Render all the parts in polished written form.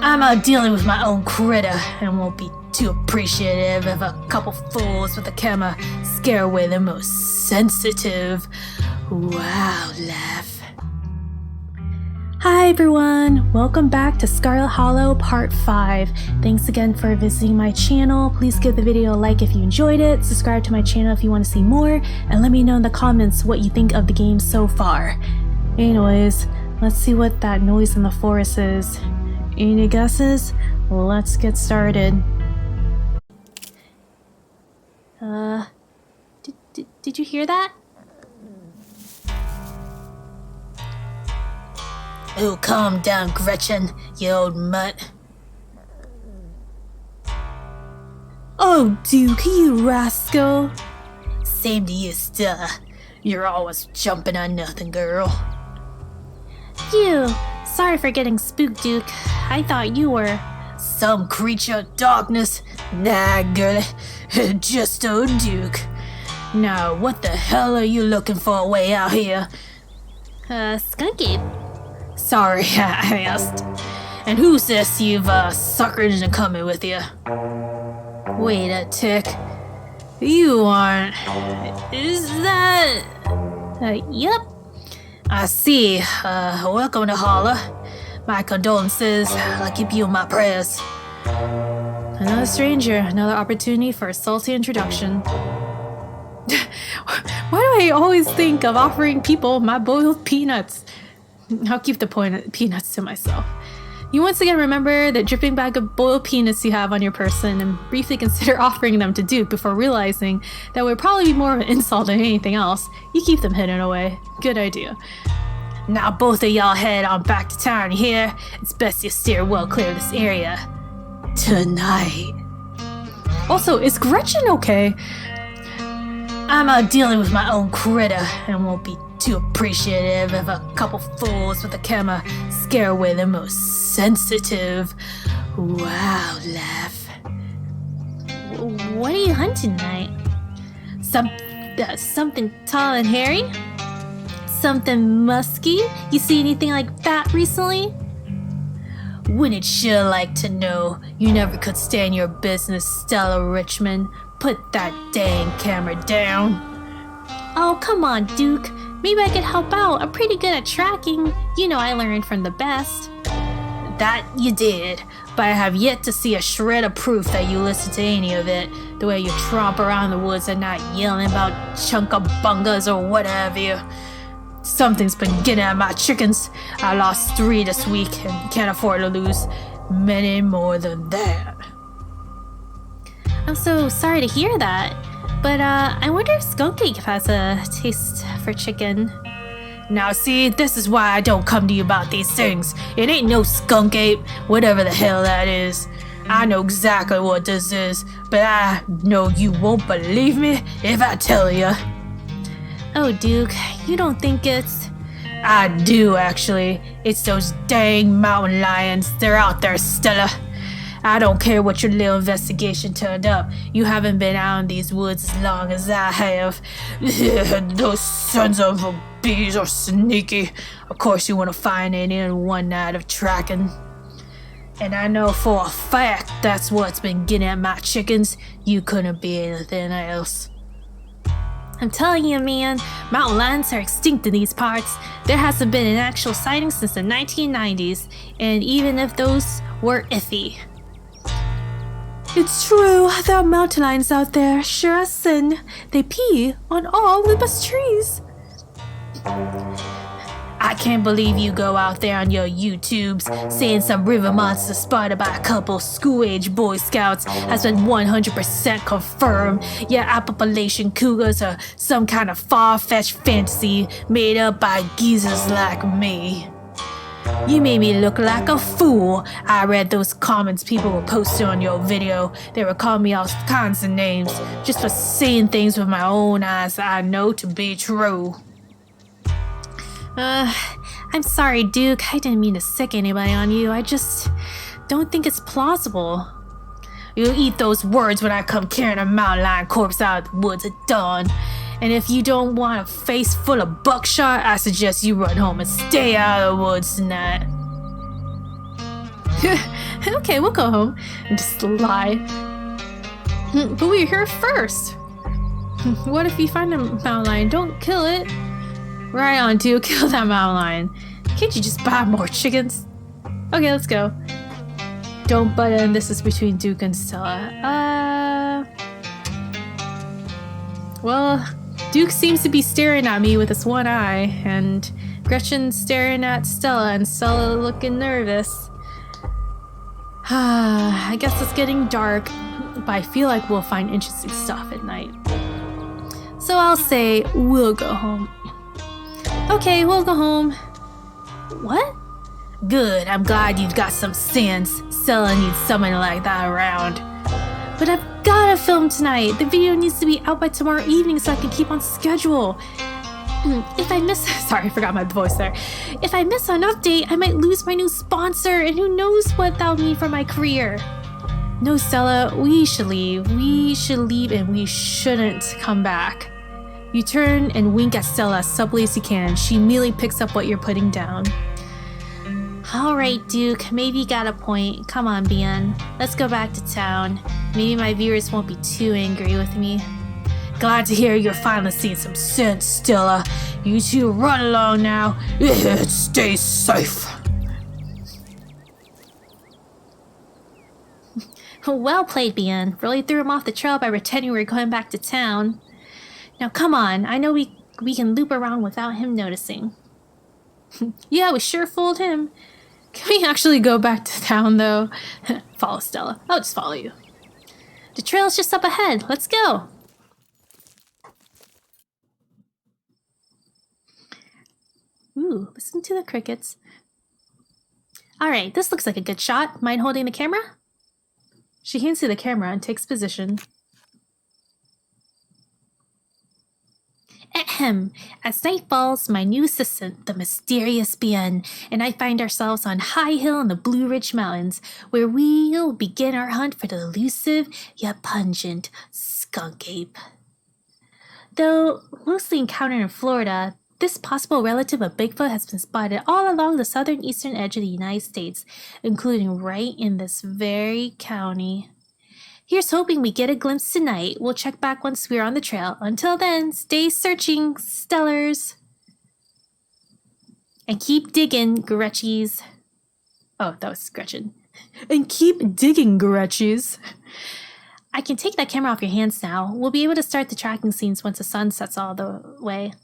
I'm out dealing with my own critter and won't be too appreciative if a couple fools with a camera scare away the most sensitive wildlife. Hi everyone, welcome back to Scarlet Hollow Part 5. Thanks again for visiting my channel. Please give the video a like if you enjoyed it, subscribe to my channel if you want to see more, and let me know in the comments what you think of the game so far. Anyways, let's see what that noise in the forest is. Any guesses? Let's get started. Did you hear that? Oh, calm down, Gretchen, you old mutt. Oh, Duke, you rascal. Same to you, Stella. You're always jumping on nothing, girl. Phew. Sorry for getting spooked, Duke. I thought you were some creature of darkness. Nah, girlie. Just old Duke. Now, what the hell are you looking for way out here? Skunk Ape. Sorry, I asked. And who says you've suckered into coming with you? Wait a tick. You aren't. Is that? Yep. I see. Welcome to Holla. My condolences. I'll keep you in my prayers. Another stranger, another opportunity for a salty introduction. Why do I always think of offering people my boiled peanuts? I'll keep the peanuts to myself. You once again remember that dripping bag of boiled peanuts you have on your person and briefly consider offering them to Duke before realizing that would probably be more of an insult than anything else. You keep them hidden away. Good idea. Now both of y'all head on back to town here. It's best you steer well clear of this area. Tonight. Also, is Gretchen okay? I'm out dealing with my own critter and won't be too appreciative if a couple fools with a camera scare away the most sensitive wildlife. What are you hunting tonight? Something tall and hairy? Something musky? You see anything like that recently? Wouldn't sure like to know. You never could stand your business, Stella Richmond. Put that dang camera down. Oh, come on, Duke. Maybe I could help out. I'm pretty good at tracking. You know I learned from the best. That you did, but I have yet to see a shred of proof that you listen to any of it. The way you tromp around the woods and not yelling about chunka-bungas or what have you. Something's been getting at my chickens. I lost 3 this week and can't afford to lose many more than that. I'm so sorry to hear that. But I wonder if Skunk Ape has a taste for chicken. Now see, this is why I don't come to you about these things. It ain't no Skunk Ape, whatever the hell that is. I know exactly what this is, but I know you won't believe me if I tell you. Oh, Duke, you don't think it's... I do, actually. It's those dang mountain lions. They're out there, Stella. I don't care what your little investigation turned up. You haven't been out in these woods as long as I have. Those sons of a bees are sneaky. Of course you want to find it in one night of tracking. And I know for a fact that's what's been getting at my chickens. You couldn't be anything else. I'm telling you, man, mountain lions are extinct in these parts. There hasn't been an actual sighting since the 1990s. And even if those were iffy. It's true, there are mountain lions out there, sure as sin. They pee on all the best trees. I can't believe you go out there on your YouTubes saying some river monster spotted by a couple school-age Boy Scouts has been 100% confirmed. Yet Appalachian cougars are some kind of far-fetched fantasy made up by geezers like me. You made me look like a fool. I read those comments people were posting on your video. They were calling me all kinds of names just for seeing things with my own eyes that I know to be true. I'm sorry, Duke. I didn't mean to sick anybody on you. I just don't think it's plausible. You'll eat those words when I come carrying a mountain lion corpse out of the woods at dawn. And if you don't want a face full of buckshot, I suggest you run home and stay out of the woods tonight. Okay, we'll go home and just lie. But we're here first. What if you find a mountain lion? Don't kill it. Right on, dude. Kill that mountain lion. Can't you just buy more chickens? Okay, let's go. Don't butt in. This is between Duke and Stella. Well, Duke seems to be staring at me with his one eye, and Gretchen's staring at Stella, and Stella looking nervous. I guess it's getting dark, but I feel like we'll find interesting stuff at night. So I'll say we'll go home. Okay, we'll go home. What? Good, I'm glad you've got some sense. Stella needs someone like that around. But I've gotta film tonight. The video needs to be out by tomorrow evening so I can keep on schedule. If I miss, sorry, I forgot my voice there. If I miss an update, I might lose my new sponsor, and who knows what that'll mean for my career. No, Stella, we should leave. We should leave and we shouldn't come back. You turn and wink at Stella as subtly as you can. She immediately picks up what you're putting down. Alright, Duke, maybe you got a point. Come on, Bien. Let's go back to town. Maybe my viewers won't be too angry with me. Glad to hear you're finally seeing some sense, Stella. You two run along now. Stay safe. Well played, Bien. Really threw him off the trail by pretending we were going back to town. Now come on, I know we can loop around without him noticing. Yeah, we sure fooled him. Can we actually go back to town, though? Follow Stella. I'll just follow you. The trail's just up ahead. Let's go. Ooh, listen to the crickets. Alright, this looks like a good shot. Mind holding the camera? She hands you the camera and takes position. Ahem. As night falls, my new assistant, the mysterious Bien, and I find ourselves on High Hill in the Blue Ridge Mountains, where we'll begin our hunt for the elusive yet pungent Skunk Ape. Though mostly encountered in Florida, this possible relative of Bigfoot has been spotted all along the southern eastern edge of the United States, including right in this very county. Here's hoping we get a glimpse tonight. We'll check back once we're on the trail. Until then, stay searching, Stellars. And keep digging, Gretchies. Oh, that was Gretchen. And keep digging, Gretchies. I can take that camera off your hands now. We'll be able to start the tracking scenes once the sun sets all the way.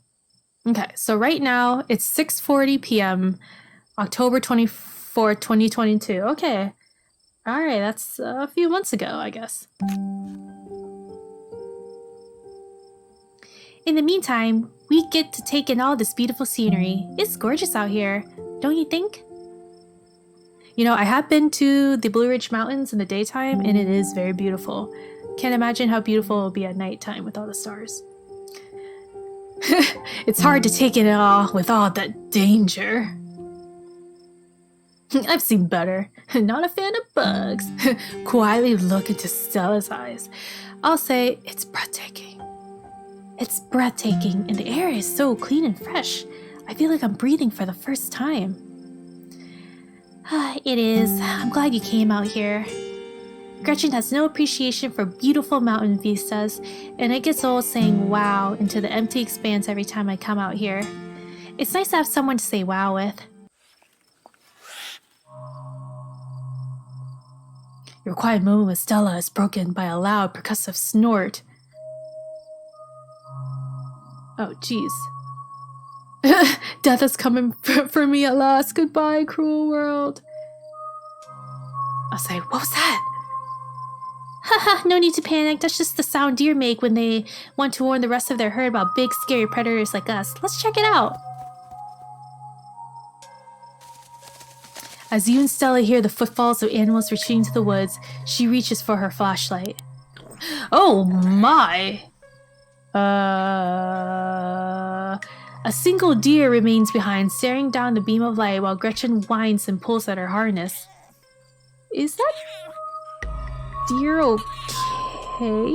Okay, so right now it's 6:40 p.m. October 24th, 2022. Okay. Alright, that's a few months ago, I guess. In the meantime, we get to take in all this beautiful scenery. It's gorgeous out here, don't you think? You know, I have been to the Blue Ridge Mountains in the daytime, and it is very beautiful. Can't imagine how beautiful it will be at nighttime with all the stars. It's hard to take it all with all that danger. I've seen better. Not a fan of bugs. Quietly look into Stella's eyes. I'll say it's breathtaking. It's breathtaking, and the air is so clean and fresh. I feel like I'm breathing for the first time. It is. I'm glad you came out here. Gretchen has no appreciation for beautiful mountain vistas, and it gets old saying wow into the empty expanse every time I come out here. It's nice to have someone to say wow with. Your quiet moment with Stella is broken by a loud, percussive snort. Oh, jeez. Death is coming for me at last. Goodbye, cruel world. I'll say, what was that? Haha, no need to panic. That's just the sound deer make when they want to warn the rest of their herd about big, scary predators like us. Let's check it out. As you and Stella hear the footfalls of animals retreating to the woods, she reaches for her flashlight. Oh my! A single deer remains behind, staring down the beam of light while Gretchen whines and pulls at her harness. Is that deer okay?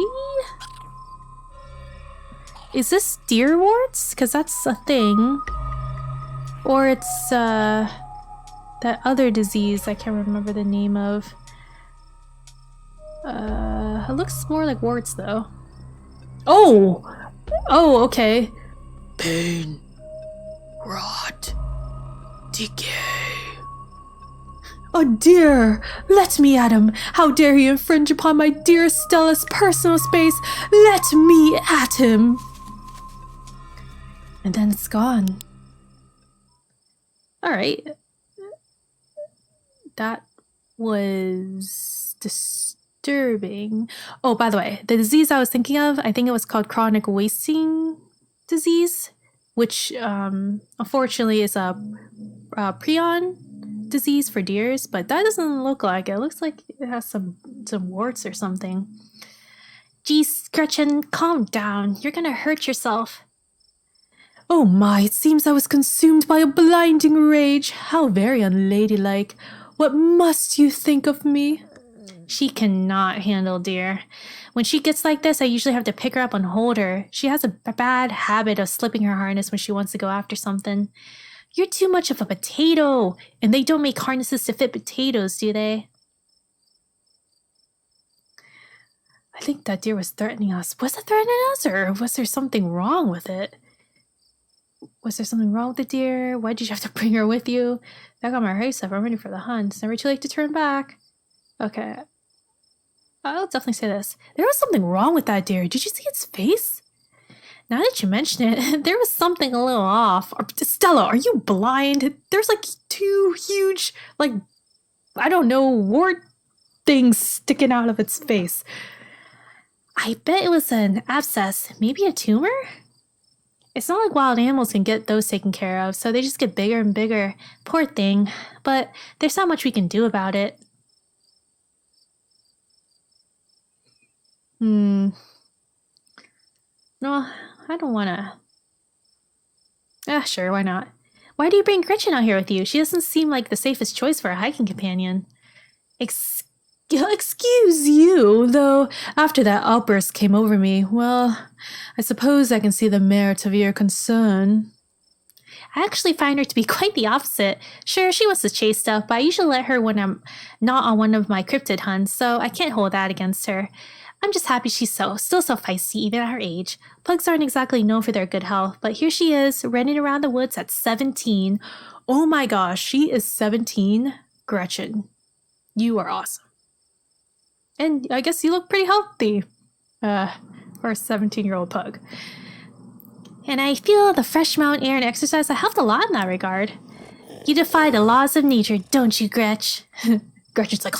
Is this deer warts? Because that's a thing. Or it's, the that other disease I can't remember the name of. It looks more like warts though. Oh! Oh, okay. Pain. Rot. Decay. Oh dear! Let me at him! How dare he infringe upon my dear Stella's personal space! Let me at him! And then it's gone. Alright. That was disturbing. Oh, by the way, the disease I was thinking of, I think it was called chronic wasting disease, which unfortunately is a prion disease for deers, but that doesn't look like it. It looks like it has some warts or something. Geez, Gretchen, calm down. You're gonna hurt yourself. Oh my, it seems I was consumed by a blinding rage. How very unladylike. What must you think of me? She cannot handle deer. When she gets like this, I usually have to pick her up and hold her. She has a bad habit of slipping her harness when she wants to go after something. You're too much of a potato, and they don't make harnesses to fit potatoes, do they? I think that deer was threatening us. Was it threatening us, or was there something wrong with it? Was there something wrong with the deer? Why did you have to bring her with you? I got my race up. I'm ready for the hunt. It's never too late to turn back. Okay. I'll definitely say this. There was something wrong with that deer. Did you see its face? Now that you mention it, there was something a little off. Stella, are you blind? There's like two huge, like, I don't know, wart things sticking out of its face. I bet it was an abscess. Maybe a tumor? It's not like wild animals can get those taken care of, so they just get bigger and bigger. Poor thing. But there's not much we can do about it. No, I don't wanna. Sure, why not? Why do you bring Gretchen out here with you? She doesn't seem like the safest choice for a hiking companion. Excuse you, though after that outburst came over me, well, I suppose I can see the merit of your concern. I actually find her to be quite the opposite. Sure, she wants to chase stuff, but I usually let her when I'm not on one of my cryptid hunts, so I can't hold that against her. I'm just happy she's still so feisty, even at her age. Pugs aren't exactly known for their good health, but here she is, running around the woods at 17. Oh my gosh, she is 17. Gretchen, you are awesome. And I guess you look pretty healthy for a 17-year-old pug. And I feel the fresh mountain air and exercise have helped a lot in that regard. You defy the laws of nature, don't you, Gretch? Gretchen's like,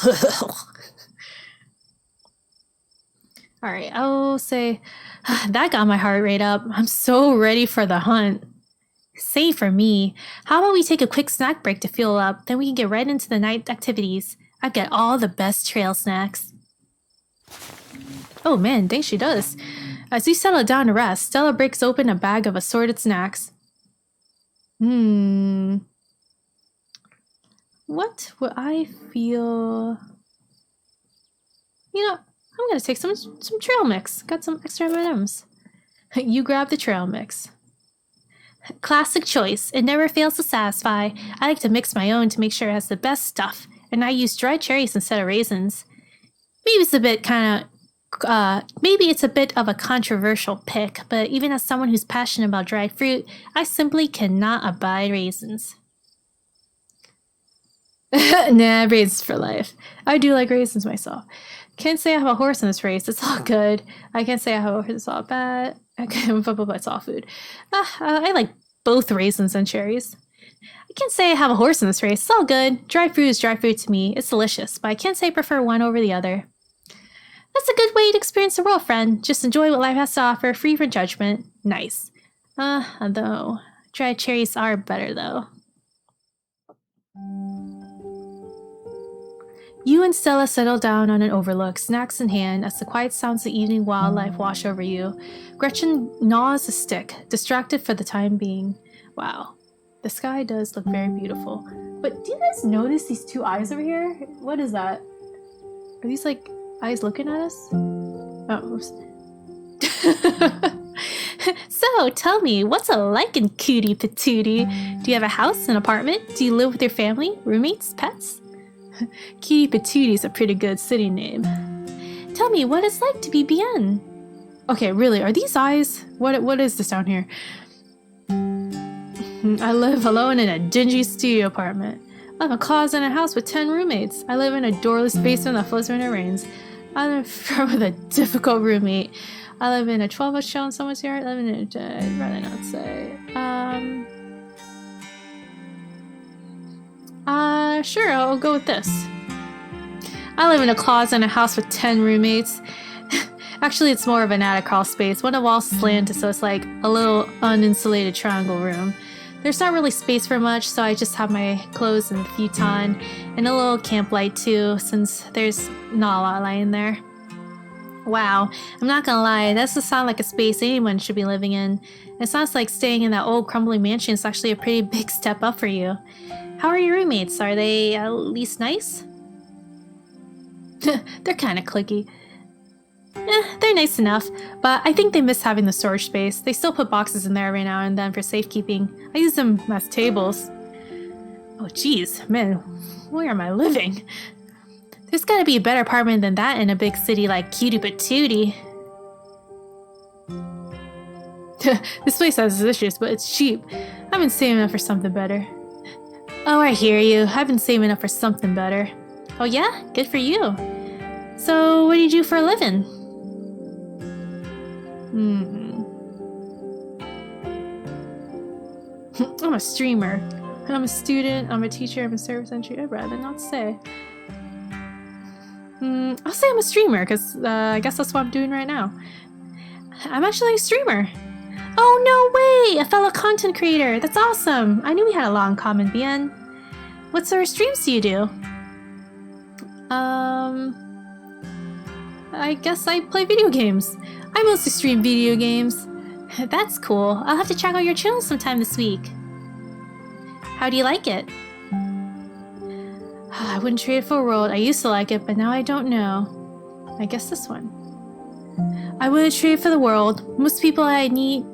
Alright, I'll say, that got my heart rate up. I'm so ready for the hunt. Same for me. How about we take a quick snack break to fuel up, then we can get right into the night activities. I've got all the best trail snacks. Oh man, thanks she does. As we settle down to rest, Stella breaks open a bag of assorted snacks. What would I feel? You know, I'm gonna take some trail mix. Got some extra M&Ms. You grab the trail mix. Classic choice. It never fails to satisfy. I like to mix my own to make sure it has the best stuff, and I use dried cherries instead of raisins. Maybe it's a bit of a controversial pick, but even as someone who's passionate about dried fruit, I simply cannot abide raisins. Nah, raisins for life. I do like raisins myself. Can't say I have a horse in this race. It's all good. I can't say I have a horse. It's all bad. Okay, but it's all food. I like both raisins and cherries. I can't say I have a horse in this race. It's all good. Dry fruit is dry fruit to me. It's delicious, but I can't say I prefer one over the other. That's a good way to experience the world, friend. Just enjoy what life has to offer, free from judgment. Nice. Though, dried cherries are better, though. You and Stella settle down on an overlook, snacks in hand, as the quiet sounds of evening wildlife wash over you. Gretchen gnaws a stick, distracted for the time being. Wow, the sky does look very beautiful. But do you guys notice these two eyes over here? What is that? Are these like eyes looking at us? Oh, oops. So, tell me, what's it like in Cootie Patootie? Do you have a house, an apartment? Do you live with your family, roommates, pets? Cutie Patootie is a pretty good city name. Tell me what it's like to be Bien. Okay, really, are these eyes? What is this down here? I live alone in a dingy studio apartment. I have a closet and a house with 10 roommates. I live in a doorless basement that floats when it rains. I live with a difficult roommate. I live in a 12-foot shell in someone's yard. I live in a... I'd rather not say. Sure, I'll go with this. I live in a closet in a house with 10 roommates. Actually, it's more of an attic crawl space. One of the walls is slanted, so it's like a little uninsulated triangle room. There's not really space for much, so I just have my clothes and futon, and a little camp light too, since there's not a lot lying there. Wow, I'm not gonna lie, that doesn't sound like a space anyone should be living in. It sounds like staying in that old crumbling mansion is actually a pretty big step up for you. How are your roommates? Are they at least nice? They're kinda cliquey. They're nice enough, but I think they miss having the storage space. They still put boxes in there every now and then for safekeeping. I use them as tables. Oh jeez, man, where am I living? There's gotta be a better apartment than that in a big city like Cutie Patootie. This place has issues, but it's cheap. I've been saving up for something better. Oh, I hear you. I've been saving up for something better. Oh yeah? Good for you. So, what do you do for a living? I'm a streamer. I'm a student, I'm a teacher, I'm a service entry. I'd rather not say. I'll say I'm a streamer, because I guess that's what I'm doing right now. I'm actually a streamer. Oh, no way! A fellow content creator! That's awesome! I knew we had a lot in common, Bien. What sort of streams do you do? I guess I play video games. I mostly stream video games. That's cool. I'll have to check out your channel sometime this week. How do you like it? I wouldn't trade it for a world. I used to like it, but now I don't know. I guess this one. I wouldn't trade it for the world. Most people I meet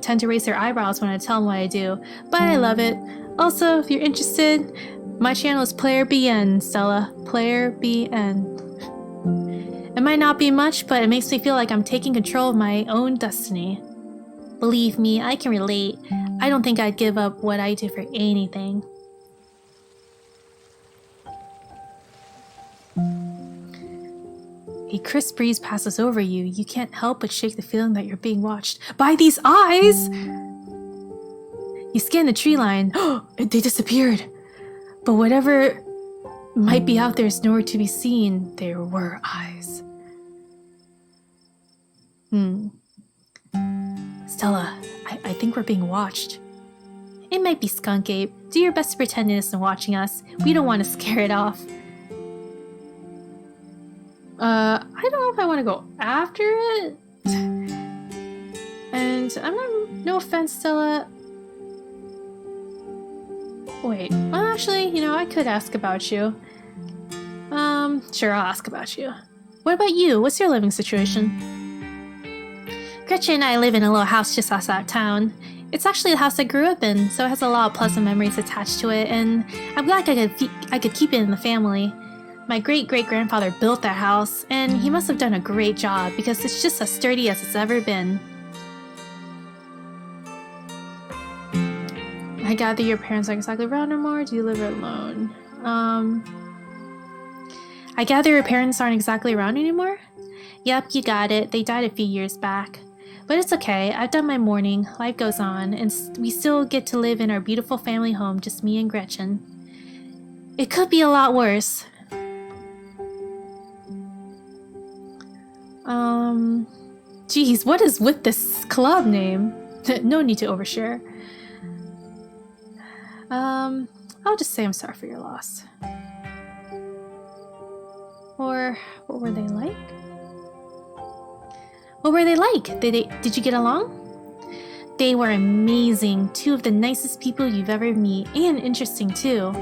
tend to raise their eyebrows when I tell them what I do, but I love it. Also, if you're interested, my channel is Player BN, Stella. Player BN. It might not be much, but it makes me feel like I'm taking control of my own destiny. Believe me, I can relate. I don't think I'd give up what I do for anything. A crisp breeze passes over you. You can't help but shake the feeling that you're being watched by these eyes! You scan the tree line. They disappeared. But whatever might be out there is nowhere to be seen. There were eyes. Stella, I think we're being watched. It might be Skunk Ape. Do your best to pretend it isn't watching us. We don't want to scare it off. I don't know if I want to go after it. And I'm not, no offense, Stella. Wait, well, actually, you know, I could ask about you. Sure, I'll ask about you. What about you? What's your living situation? Gretchen and I live in a little house just outside town. It's actually the house I grew up in, so it has a lot of pleasant memories attached to it, and I'm glad I could keep it in the family. My great-great-grandfather built that house, and he must have done a great job because it's just as sturdy as it's ever been. I gather your parents aren't exactly around anymore. Do you live alone? I gather your parents aren't exactly around anymore? Yep, you got it. They died a few years back. But it's okay. I've done my mourning. Life goes on, and we still get to live in our beautiful family home, just me and Gretchen. It could be a lot worse. Geez, what is with this club name? No need to overshare. I'll just say I'm sorry for your loss. Or what were they like? What were they like? Did you get along? They were amazing. Two of the nicest people you've ever met, and interesting too.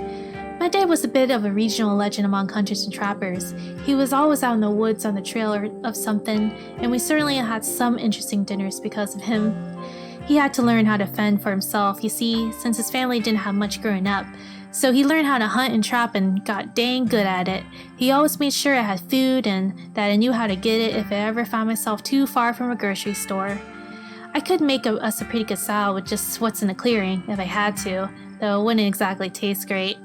My dad was a bit of a regional legend among hunters and trappers. He was always out in the woods on the trail of something, and we certainly had some interesting dinners because of him. He had to learn how to fend for himself, you see, since his family didn't have much growing up. So he learned how to hunt and trap and got dang good at it. He always made sure I had food and that I knew how to get it if I ever found myself too far from a grocery store. I could make us a pretty good salad with just what's in the clearing if I had to, though it wouldn't exactly taste great.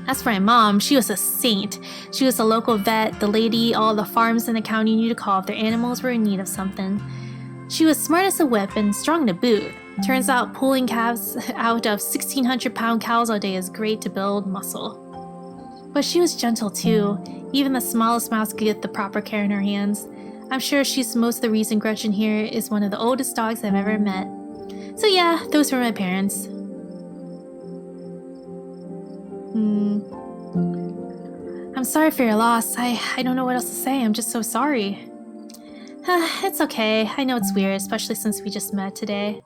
As for my mom, she was a saint. She was a local vet, the lady all the farms in the county knew to call if their animals were in need of something. She was smart as a whip and strong to boot. Turns out pulling calves out of 1,600-pound cows all day is great to build muscle. But she was gentle too. Even the smallest mouse could get the proper care in her hands. I'm sure she's most of the reason Gretchen here is one of the oldest dogs I've ever met. So yeah, those were my parents. I'm sorry for your loss. I don't know what else to say. I'm just so sorry. It's okay. I know it's weird, especially since we just met today.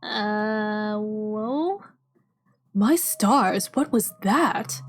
Whoa? My stars, what was that?